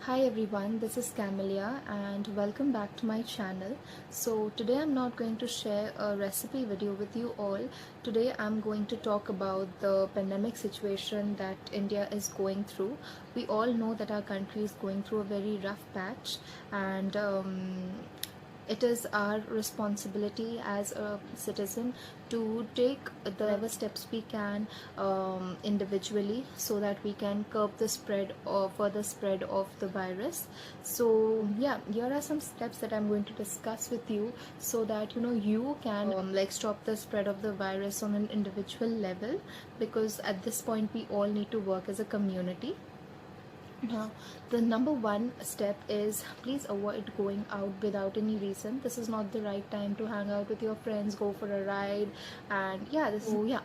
Hi everyone, this is Camelia and welcome back to my channel. So today I'm not going to share a recipe video with you all. Today I'm going to talk about the pandemic situation that India is going through. We all know that our country is going through a very rough patch, and it is our responsibility as a citizen to take the whatever steps we can individually, so that we can curb the spread or further spread of the virus. So yeah, here are some steps that I'm going to discuss with you, so that you can like stop the spread of the virus on an individual level, because at this point we all need to work as a community. Now, the number one step is, please avoid going out without any reason. This is not the right time to hang out with your friends, go for a ride, and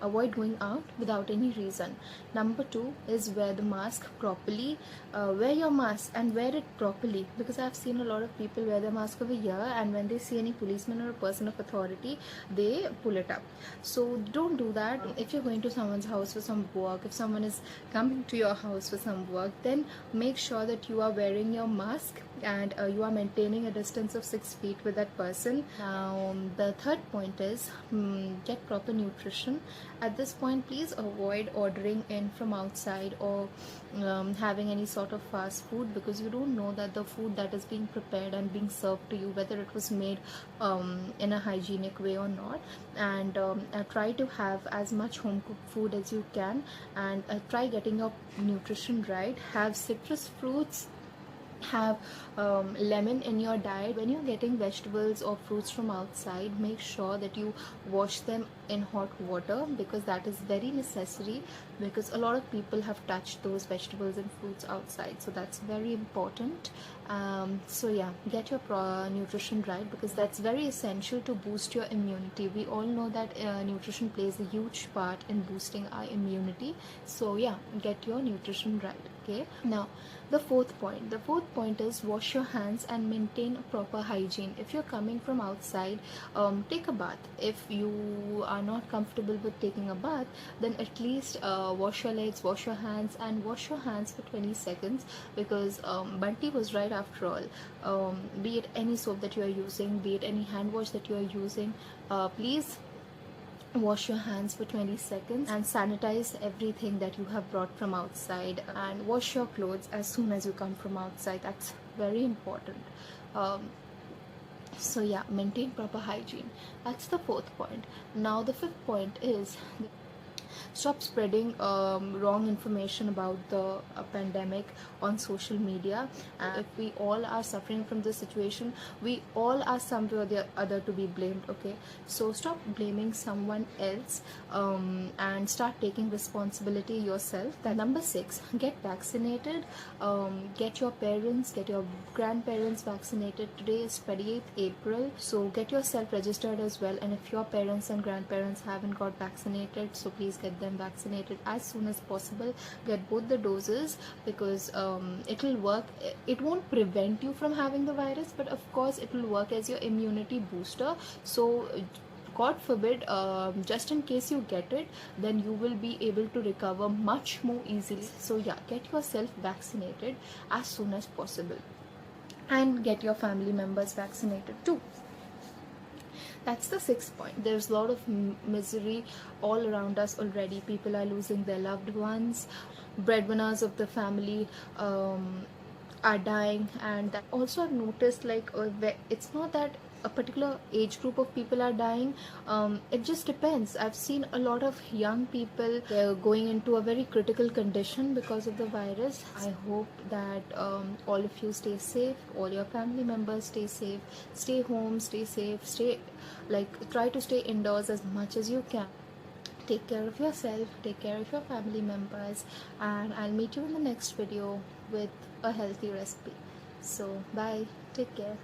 avoid going out without any reason. Number two is wear the mask properly. Wear your mask and wear it properly, because I've seen a lot of people wear the mask over here, and when they see any policeman or a person of authority, they pull it up. So don't do that. If you're going to someone's house for some work, if someone is coming to your house for some work, then make sure that you are wearing your mask and you are maintaining a distance of 6 feet with that person. Now the third point is get proper nutrition. At this point, please avoid ordering in from outside or having any sort of fast food, because you don't know that the food that is being prepared and being served to you, whether it was made in a hygienic way or not. And try to have as much home cooked food as you can, and try getting your nutrition right. Have citrus fruits, have lemon in your diet. When you're getting vegetables or fruits from outside, make sure that you wash them in hot water, because that is very necessary, because a lot of people have touched those vegetables and fruits outside, so that's very important. So yeah, get your nutrition right, because that's very essential to boost your immunity. We all know that nutrition plays a huge part in boosting our immunity. So yeah, get your nutrition right. Okay, now the fourth point is wash your hands and maintain a proper hygiene. If you're coming from outside, take a bath. If you are not comfortable with taking a bath, then at least wash your legs, wash your hands, and wash your hands for 20 seconds, because Bunty was right after all. Be it any soap that you are using, be it any hand wash that you are using, please wash your hands for 20 seconds and sanitize everything that you have brought from outside, and wash your clothes as soon as you come from outside. That's very important. um, so yeah, maintain proper hygiene. That's the fourth point. Now the fifth point is, stop spreading wrong information about the pandemic on social media. And if we all are suffering from this situation, we all are somewhere or the other to be blamed. Okay, so stop blaming someone else, and start taking responsibility yourself. That number six, get vaccinated. Get your parents, get your grandparents vaccinated. Today is 28th April, so get yourself registered as well. And if your parents and grandparents haven't got vaccinated, so please get them vaccinated as soon as possible. Get both the doses, because it will work. It won't prevent you from having the virus, but of course it will work as your immunity booster. So God forbid, just in case you get it, then you will be able to recover much more easily. So yeah, get yourself vaccinated as soon as possible, and get your family members vaccinated too. That's the sixth point. There's a lot of misery all around us already. People are losing their loved ones. Breadwinners of the family are dying. And also I've noticed, like, it's not that a particular age group of people are dying. It just depends. I've seen a lot of young people, they're going into a very critical condition because of the virus. I hope that all of you stay safe, all your family members stay safe, stay home, stay safe, try to stay indoors as much as you can. Take care of yourself, take care of your family members, and I'll meet you in the next video with a healthy recipe. So bye, take care.